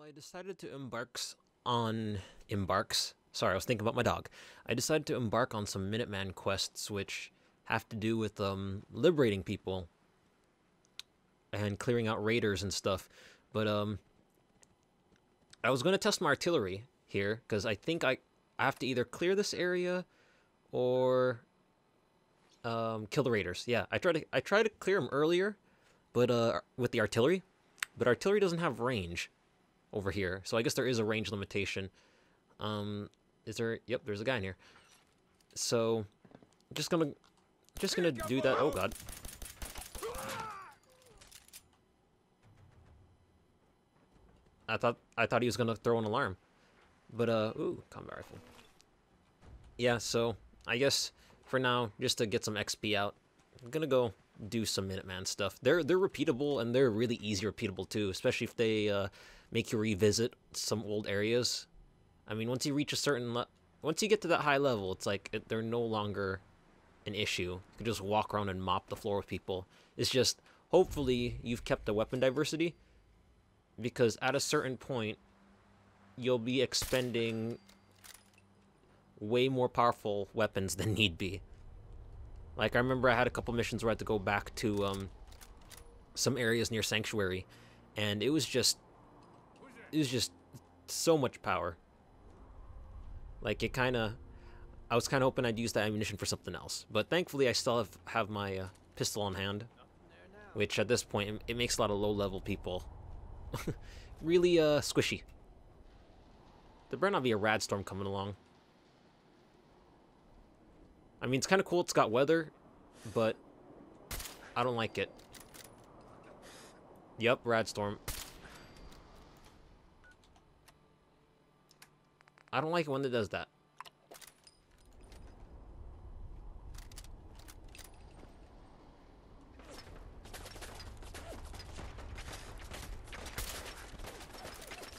I decided to embarks. Sorry, I was thinking about my dog. I decided to embark on some Minuteman quests, which have to do with liberating people and clearing out raiders and stuff. But I was gonna test my artillery here because I think I have to either clear this area or kill the raiders. Yeah, I tried to clear them earlier, but with the artillery, but artillery doesn't have range over here, so I guess there is a range limitation. Is there? Yep, there's a guy in here. So, just gonna do that. Oh god. I thought he was gonna throw an alarm, but ooh, combat rifle. Yeah, so I guess for now, just to get some XP out, I'm gonna go do some Minuteman stuff. They're repeatable, and they're really easy repeatable too, especially if they make you revisit some old areas. I mean, once you reach a certain once you get to that high level, it's like they're no longer an issue. You can just walk around and mop the floor with people. It's just hopefully you've kept the weapon diversity, because at a certain point you'll be expending way more powerful weapons than need be. Like, I remember I had a couple missions where I had to go back to some areas near Sanctuary, and it was just so much power. Like, I was kind of hoping I'd use that ammunition for something else, but thankfully I still have my pistol on hand, which at this point it makes a lot of low-level people really squishy. There better not be a rad storm coming along. I mean, it's kind of cool, it's got weather, but I don't like it. Yep, rad storm. I don't like it when it does that.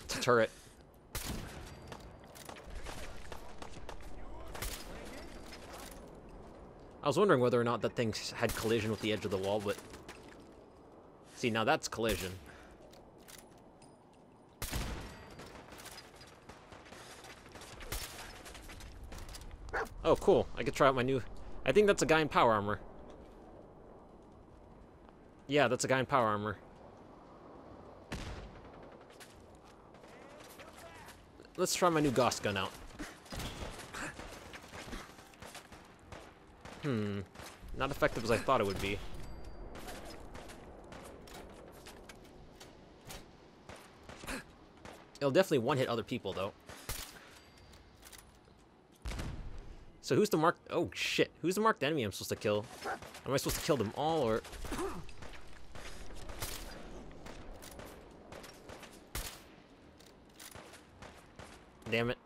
It's a turret. I was wondering whether or not that thing had collision with the edge of the wall, but... See, now that's collision. Oh, cool. I could try out my new... I think that's a guy in power armor. Yeah, that's a guy in power armor. Let's try my new Gauss gun out. Not effective as I thought it would be. It'll definitely one-hit other people, though. So who's the marked... Oh, shit. Who's the marked enemy I'm supposed to kill? Am I supposed to kill them all, or... Damn it.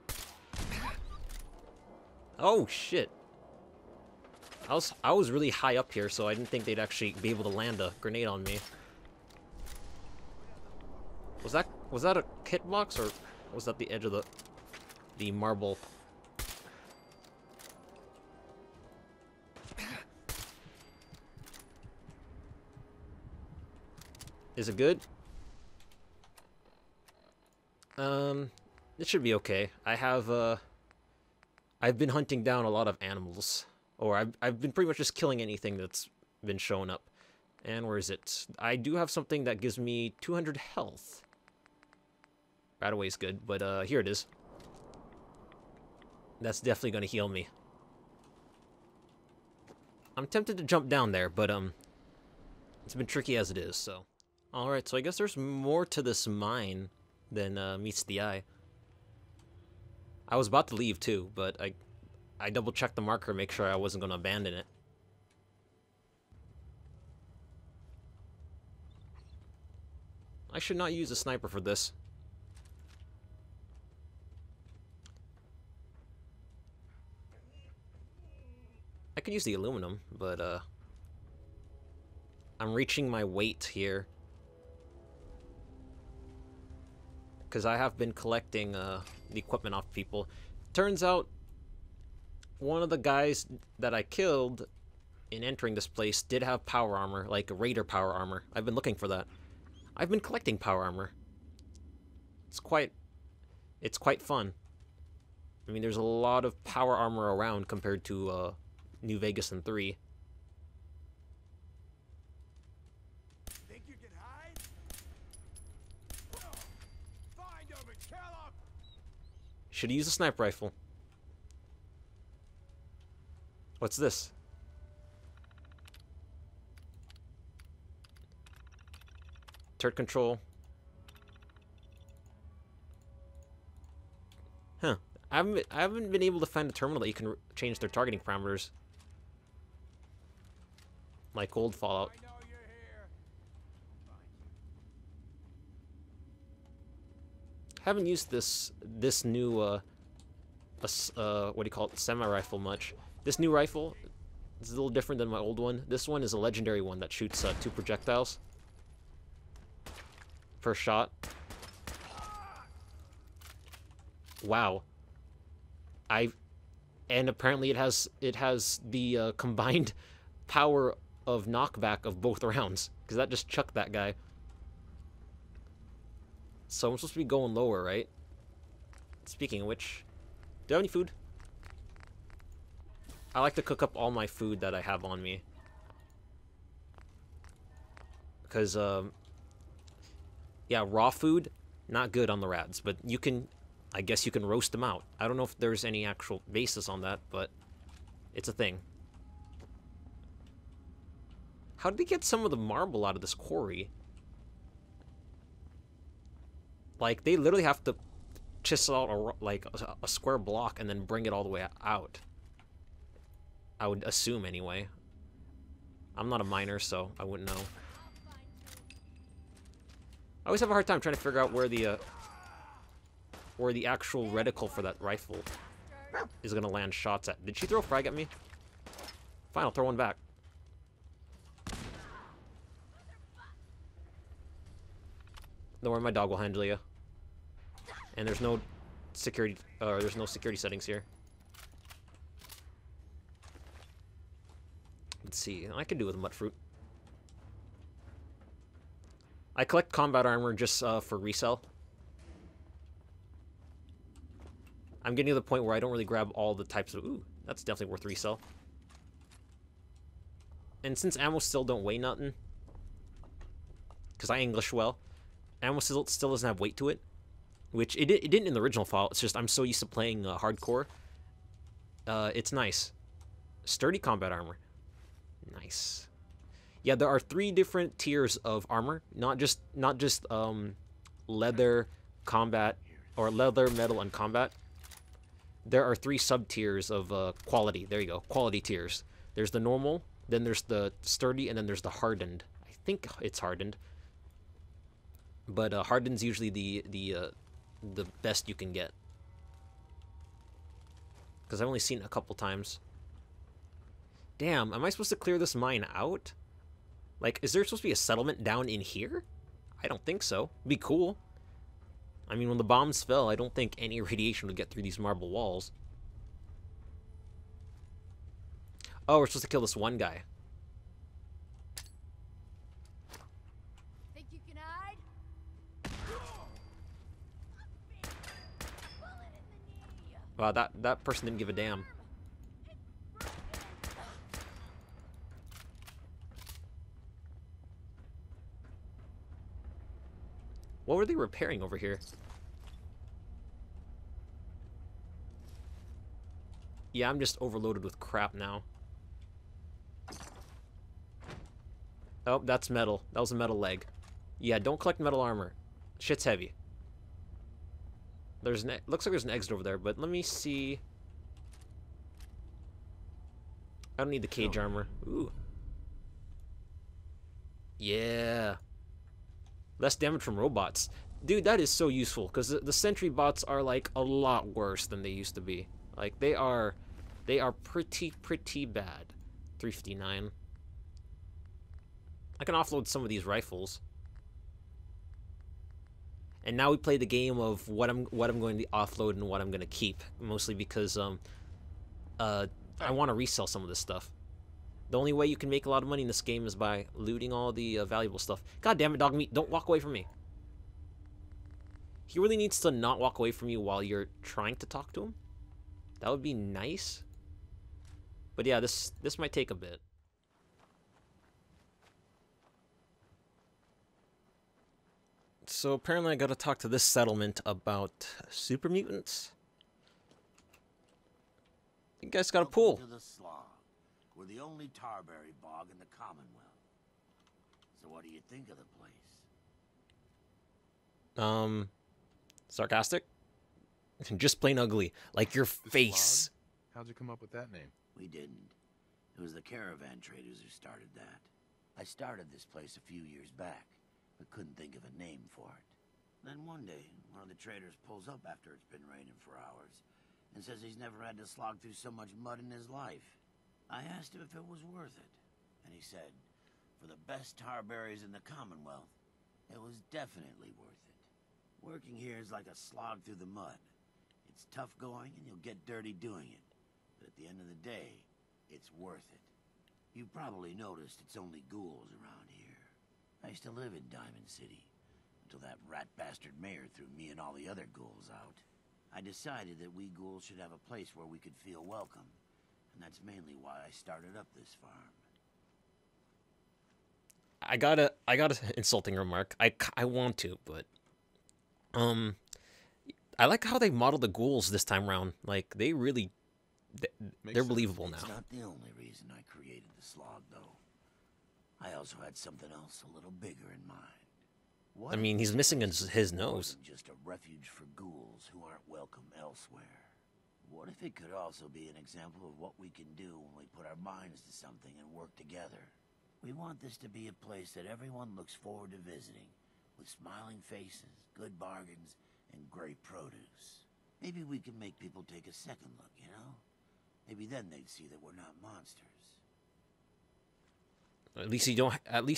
Oh, shit. I was really high up here, so I didn't think they'd actually be able to land a grenade on me. Was that a hitbox, or was that the edge of the marble? Is it good? It should be okay. I've been hunting down a lot of animals. Or I've been pretty much just killing anything that's been showing up. And where is it? I do have something that gives me 200 health. Radaway's good, but here it is. That's definitely going to heal me. I'm tempted to jump down there, but it's been tricky as it is, so. Alright, so I guess there's more to this mine than meets the eye. I was about to leave too, but I double-checked the marker to make sure I wasn't going to abandon it. I should not use a sniper for this. I could use the aluminum, but I'm reaching my weight here. Because I have been collecting the equipment off people. Turns out one of the guys that I killed in entering this place did have power armor, like a raider power armor. I've been looking for that. I've been collecting power armor. it's quite fun. I mean, there's a lot of power armor around compared to New Vegas and 3. Think you can hide? Find him and kill him! Should use a sniper rifle. What's this? Turret control. Huh. I haven't been able to find a terminal that you can change their targeting parameters. Like old Fallout. I know you're here. Haven't used this new what do you call it, semi-rifle much. This new rifle is a little different than my old one. This one is a legendary one that shoots 2 projectiles per shot. Wow. And apparently it has the combined power of knockback of both rounds, because that just chucked that guy. So I'm supposed to be going lower, right? Speaking of which, do you have any food? I like to cook up all my food that I have on me, because yeah, raw food not good on the rads, but you can, I guess you can roast them out. I don't know if there's any actual basis on that, but it's a thing. How did they get some of the marble out of this quarry? Like, they literally have to chisel out a square block and then bring it all the way out. I would assume, anyway. I'm not a miner, so I wouldn't know. I always have a hard time trying to figure out where the actual reticle for that rifle is gonna land shots at. Did she throw a frag at me? Fine, I'll throw one back. Don't worry, my dog will handle you. And there's no security settings here. Let's see. I could do with a mud fruit. I collect combat armor just for resell. I'm getting to the point where I don't really grab all the types of... Ooh, that's definitely worth resell. And since ammo still don't weigh nothing, because I English well, ammo still doesn't have weight to it, which it didn't in the original Fallout. It's just I'm so used to playing hardcore. It's nice. Sturdy combat armor. Nice. Yeah, there are 3 different tiers of armor, not just leather, combat, or leather, metal, and combat. There are 3 sub-tiers of quality. There you go, quality tiers. There's the normal, then there's the sturdy, and then there's the hardened. I think it's hardened, but hardened's usually the best you can get, because I've only seen it a couple times. Damn, am I supposed to clear this mine out? Like, is there supposed to be a settlement down in here? I don't think so. It'd be cool. I mean, when the bombs fell, I don't think any radiation would get through these marble walls. Oh, we're supposed to kill this one guy. Think you can hide? Wow, that person didn't give a damn. What were they repairing over here? Yeah, I'm just overloaded with crap now. Oh, that's metal. That was a metal leg. Yeah, don't collect metal armor. Shit's heavy. There's an looks like there's an exit over there, but let me see. I don't need the cage armor. Ooh. Yeah. Less damage from robots. Dude, that is so useful, because the sentry bots are, like, a lot worse than they used to be. Like, they are pretty bad. 359. I can offload some of these rifles. And now we play the game of what I'm going to offload and what I'm going to keep, mostly because I want to resell some of this stuff. The only way you can make a lot of money in this game is by looting all the valuable stuff. God damn it, dog meat! Don't walk away from me. He really needs to not walk away from you while you're trying to talk to him. That would be nice. But yeah, this might take a bit. So apparently I gotta talk to this settlement about super mutants. You guys got a pool. Welcome to the Slog. We're the only tarberry bog in the Commonwealth. So what do you think of the place? Sarcastic? Just plain ugly. Like your The face. Slog? How'd you come up with that name? We didn't. It was the caravan traders who started that. I started this place a few years back, but couldn't think of a name for it. Then one day, one of the traders pulls up after it's been raining for hours and says he's never had to slog through so much mud in his life. I asked him if it was worth it, and he said, for the best tarberries in the Commonwealth, it was definitely worth it. Working here is like a slog through the mud. It's tough going and you'll get dirty doing it, but at the end of the day, it's worth it. You've probably noticed it's only ghouls around here. I used to live in Diamond City, until that rat bastard mayor threw me and all the other ghouls out. I decided that we ghouls should have a place where we could feel welcome, and that's mainly why I started up this farm. I got an insulting remark. I want to, but I like how they model the ghouls this time around. Like they really, they're believable It's now. not the only reason I created the slog, though. I also had something else a little bigger in mind. What I mean, he's if missing this his was more nose. than just a refuge for ghouls who aren't welcome elsewhere? What if it could also be an example of what we can do when we put our minds to something and work together? We want this to be a place that everyone looks forward to visiting, with smiling faces, good bargains, and great produce. Maybe we can make people take a second look, you know? Maybe then they'd see that we're not monsters. At least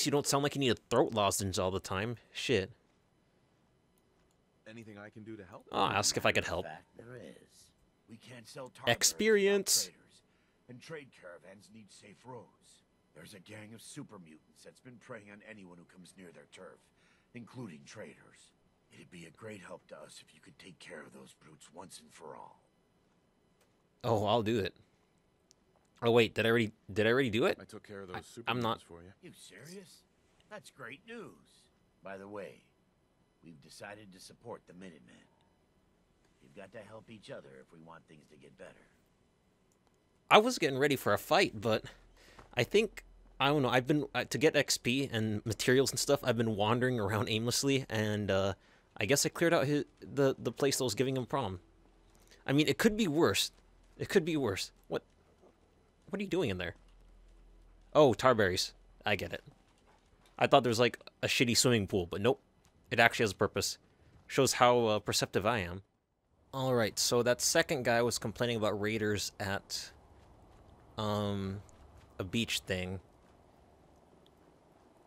you don't sound like you need a throat lozenge all the time. Shit. Anything I can do to help? I'll ask if I could help. In fact, there is. We can't sell tarberries Experience. without traders, and trade caravans need safe roads. There's a gang of super mutants that's been preying on anyone who comes near their turf, including traders. It'd be a great help to us if you could take care of those brutes once and for all. Oh, I'll do it. Oh wait, did I already do it? I took care of those super I'm not- mutants for you. You serious? That's great news. By the way, we've decided to support the Minutemen. We've got to help each other if we want things to get better. I was getting ready for a fight, but I think I don't know. I've been to get XP and materials and stuff. I've been wandering around aimlessly, and I guess I cleared out the place that was giving him prom. I mean, it could be worse. It could be worse. What are you doing in there? Oh, tarberries. I get it. I thought there was like a shitty swimming pool, but nope. It actually has a purpose. Shows how perceptive I am. Alright, so that second guy was complaining about raiders at a beach thing.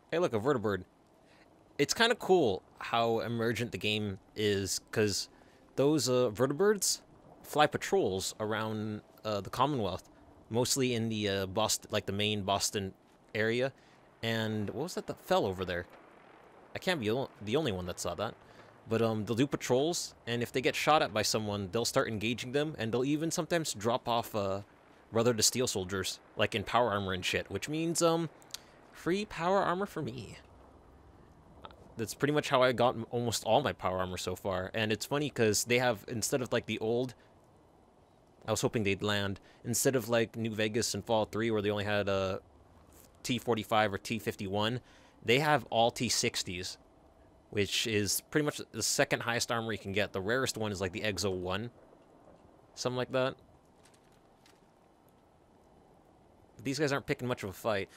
Hey look, a vertibird. It's kind of cool how emergent the game is, because those vertibirds fly patrols around the Commonwealth, mostly in the Boston, like the main Boston area. And what was that fell over there? I can't be the only one that saw that. But they'll do patrols, and if they get shot at by someone, they'll start engaging them, and they'll even sometimes drop off Brother to Steel soldiers, like in power armor and shit, which means free power armor for me. That's pretty much how I got almost all my power armor so far. And it's funny because they have, instead of like the old, I was hoping they'd land, instead of like New Vegas and Fallout 3 where they only had a T45 or T51, they have all T60s, which is pretty much the second highest armor you can get. The rarest one is like the Exo 1, something like that. But these guys aren't picking much of a fight.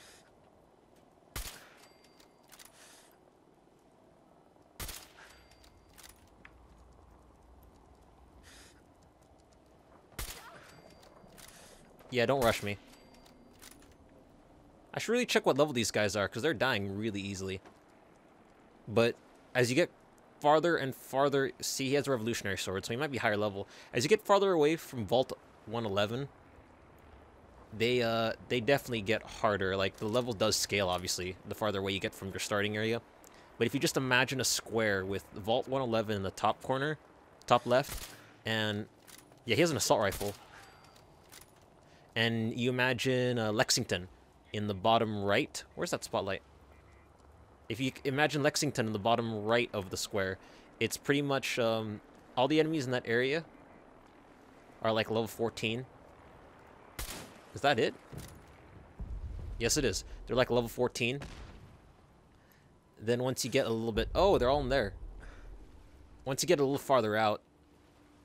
Yeah, don't rush me. I should really check what level these guys are, because they're dying really easily. But as you get farther and farther... See, he has a revolutionary sword, so he might be higher level. As you get farther away from Vault 111, they definitely get harder. Like, the level does scale, obviously, the farther away you get from your starting area. But if you just imagine a square with Vault 111 in the top corner, top left, and yeah, he has an assault rifle. And you imagine Lexington in the bottom right. Where's that spotlight? If you imagine Lexington in the bottom right of the square, it's pretty much all the enemies in that area are like level 14. Is that it? Yes, it is. They're like level 14. Then once you get a little bit... Oh, they're all in there. Once you get a little farther out,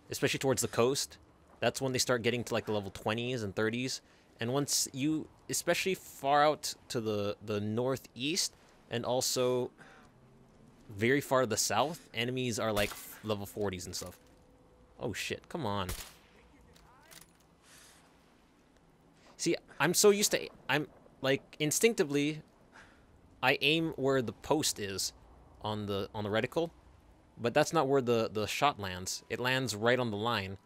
especially towards the coast, that's when they start getting to like the level 20s and 30s. And once you, especially far out to the northeast, and also very far to the south, enemies are like level 40s and stuff. Oh shit, come on. See, I'm so used to... I'm like, instinctively, I aim where the post is on the reticle, but that's not where the shot lands. It lands right on the line.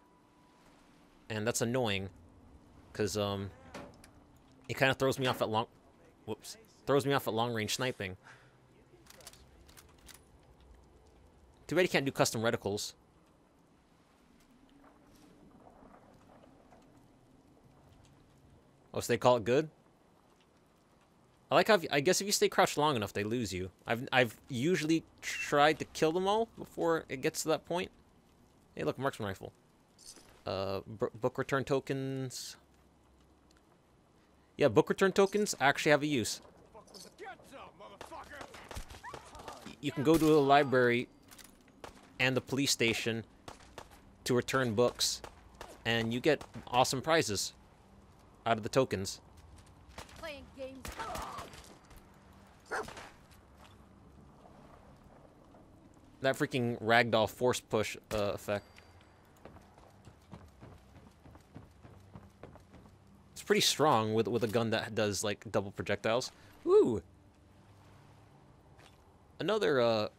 And that's annoying, because it kind of throws me off at long range sniping. Too bad you can't do custom reticles. Oh, so they call it good? I like how, I guess if you stay crouched long enough, they lose you. I've usually tried to kill them all before it gets to that point. Hey, look, marksman rifle. Book return tokens. Yeah, book return tokens actually have a use. You can go to a library and the police station to return books, and you get awesome prizes out of the tokens. Playing games. That freaking ragdoll force push effect. It's pretty strong with a gun that does like double projectiles. Ooh. Another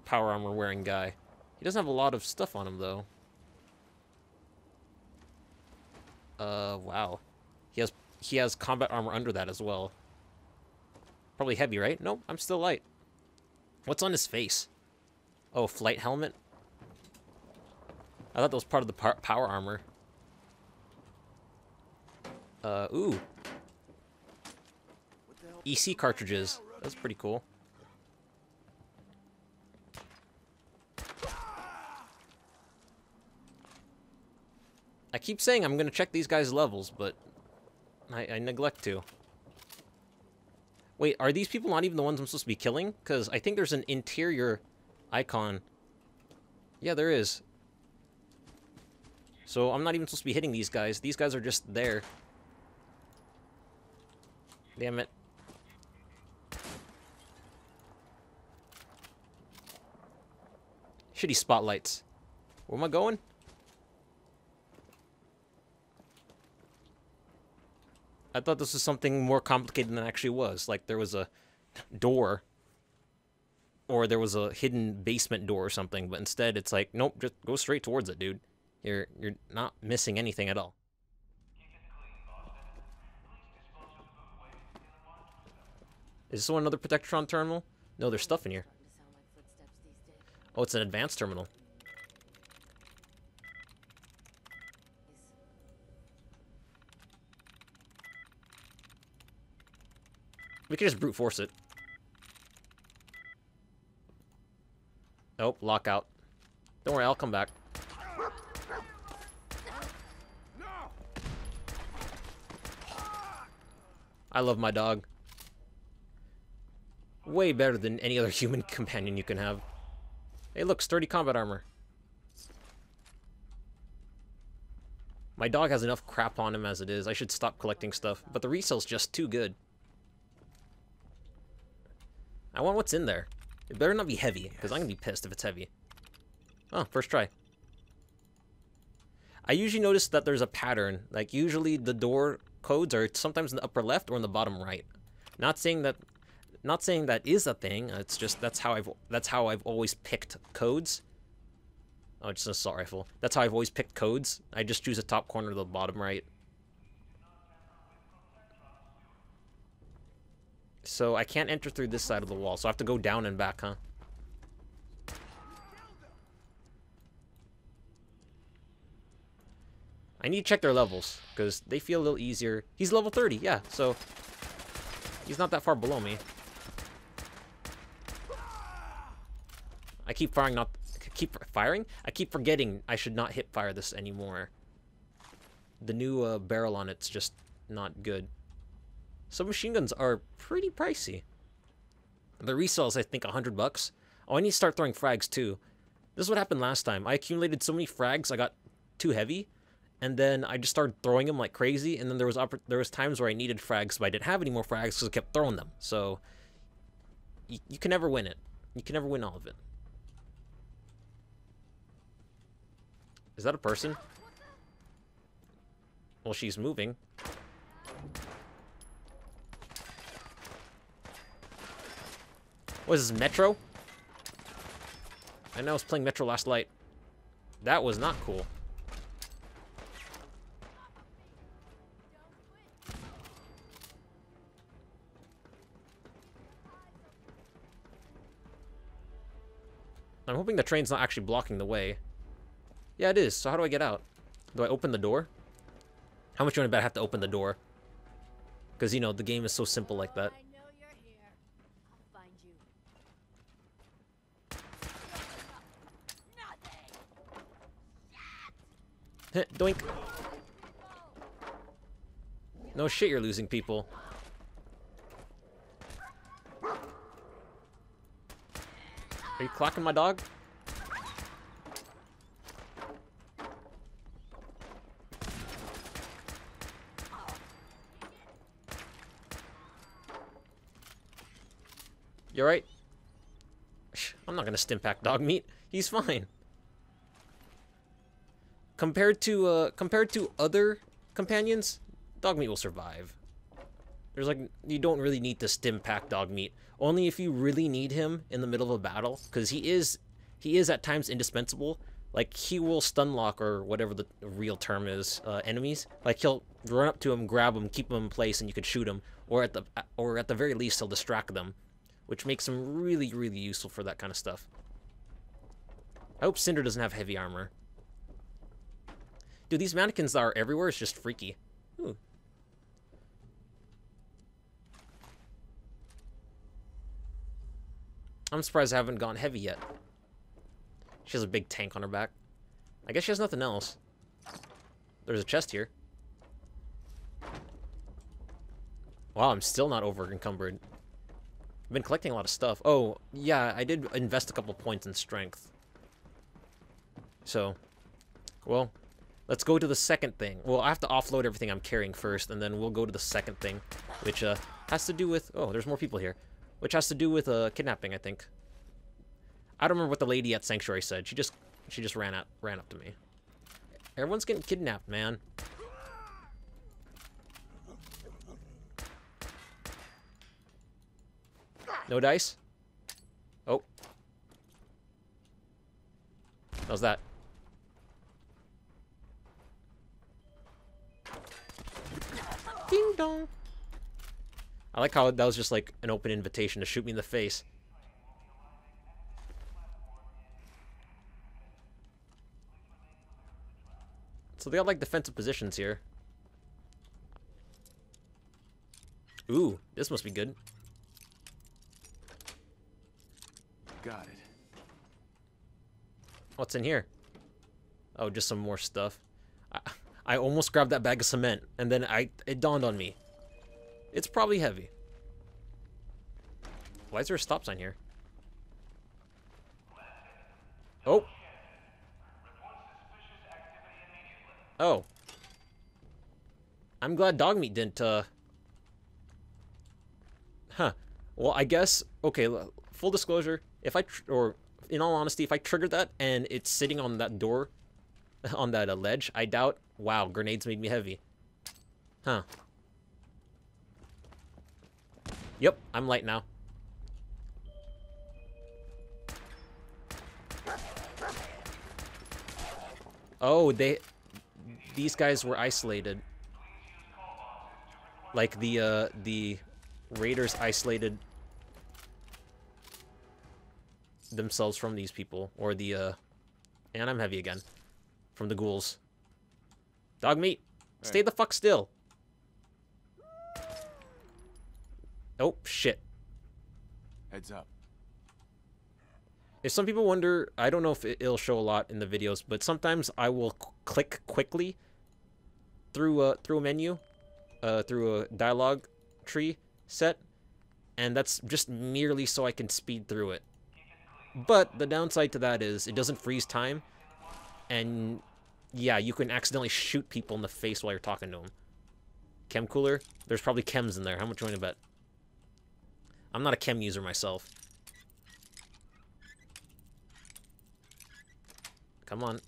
power armor wearing guy. He doesn't have a lot of stuff on him though. Wow. He has combat armor under that as well. Probably heavy, right? Nope, I'm still light. What's on his face? Oh, flight helmet? I thought that was part of the power armor. Ooh. EC cartridges. That's pretty cool. I keep saying I'm gonna check these guys' levels, but I neglect to. Wait, are these people not even the ones I'm supposed to be killing? Because I think there's an interior icon. Yeah, there is. So I'm not even supposed to be hitting these guys. These guys are just there. Damn it. Shitty spotlights. Where am I going? I thought this was something more complicated than it actually was. Like there was a door, or there was a hidden basement door or something. But instead, it's like, nope, just go straight towards it, dude. You're not missing anything at all. Is this one another Protectron terminal? No, there's stuff in here. Oh, it's an advanced terminal. We could just brute force it. Nope, lockout. Don't worry, I'll come back. I love my dog. Way better than any other human companion you can have. Hey, look, sturdy combat armor. My dog has enough crap on him as it is. I should stop collecting stuff, but the resale's just too good. I want what's in there. It better not be heavy, because I'm going to be pissed if it's heavy. Oh, first try. I usually notice that there's a pattern. Like, usually the door codes are sometimes in the upper left or in the bottom right. Not saying that is a thing. It's just that's how I've always picked codes. Oh, it's an assault rifle. That's how I've always picked codes. I just choose the top corner or the bottom right. So I can't enter through this side of the wall, so I have to go down and back, huh? I need to check their levels, because they feel a little easier. He's level 30, yeah, so he's not that far below me. I keep firing, I keep forgetting I should not hip fire this anymore. The new barrel on it's just not good. Submachine guns are pretty pricey. The resale is, I think, $100. Oh, I need to start throwing frags too. This is what happened last time. I accumulated so many frags, I got too heavy, and then I just started throwing them like crazy. And then there was times where I needed frags, but I didn't have any more frags because I kept throwing them. So you can never win it. You can never win all of it. Is that a person? Well, she's moving. What is this, Metro? I know I was playing Metro last night. That was not cool. I'm hoping the train's not actually blocking the way. Yeah, it is. So how do I get out? Do I open the door? How much do you want to bet I have to open the door? Because, you know, the game is so simple like that. I know you're here. I'll find you. Doink. No shit, you're losing people. Are you clocking my dog? You alright? I'm not gonna stim pack dog meat. He's fine. Compared to other companions, dog meat will survive. There's like, you don't really need to stim pack dog meat. Only if you really need him in the middle of a battle, because he is at times indispensable. Like, he will stun lock, or whatever the real term is, enemies. Like, he'll run up to him, grab him, keep him in place, and you could shoot him. Or at the very least, he'll distract them, which makes him really, really useful for that kind of stuff. I hope Cinder doesn't have heavy armor. Dude, these mannequins that are everywhere is just freaky. Ooh. I'm surprised I haven't gone heavy yet. She has a big tank on her back. I guess she has nothing else. There's a chest here. Wow, I'm still not over encumbered. I've been collecting a lot of stuff. Oh, yeah, I did invest a couple points in strength. So, well, let's go to the second thing. Well, I have to offload everything I'm carrying first, and then we'll go to the second thing, which has to do with... Oh, there's more people here. Which has to do with kidnapping, I think. I don't remember what the lady at Sanctuary said. She just ran up to me. Everyone's getting kidnapped, man. No dice? Oh. How's that? Ding dong. I like how that was just like an open invitation to shoot me in the face. So they got like defensive positions here. Ooh, this must be good. Got it. What's in here? Oh, just some more stuff. I almost grabbed that bag of cement, and then it dawned on me. It's probably heavy. Why is there a stop sign here? Oh. Oh. I'm glad dog meat didn't, Huh. Well, I guess, okay, full disclosure, if or in all honesty, if I triggered that and it's sitting on that door, on that ledge, I doubt, wow, grenades made me heavy. Huh. Yep, I'm light now. Oh, these guys were isolated. Like the raiders isolated themselves from these people, or the, and I'm heavy again, from the ghouls. Dog meat, stay the fuck still. Oh, shit. Heads up. If some people wonder, I don't know if it'll show a lot in the videos, but sometimes I will click quickly through a menu, through a dialogue tree set, and that's just merely so I can speed through it. But the downside to that is it doesn't freeze time, and yeah, you can accidentally shoot people in the face while you're talking to them. Chem cooler? There's probably chems in there. How much you want to bet? I'm not a chem user myself. Come on.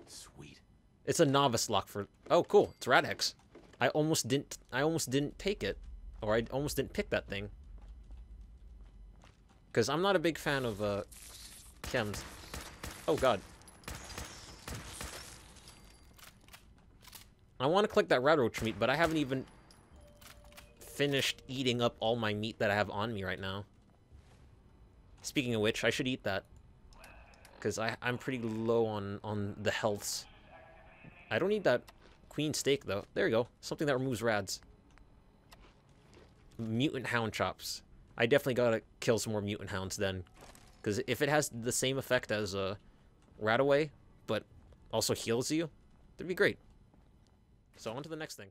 Sweet. It's a novice lock for... Oh, cool. It's Radhex. I almost didn't take it. Or I almost didn't pick that thing. Because I'm not a big fan of, chems. Oh, God. I want to collect that rat roach meat, but I haven't even finished eating up all my meat that I have on me right now. Speaking of which, I should eat that. Because I'm pretty low on the healths. I don't need that queen steak, though. There you go. Something that removes rads. Mutant hound chops. I definitely gotta kill some more mutant hounds then. Because if it has the same effect as Rat Away, but also heals you, that'd be great. So on to the next thing.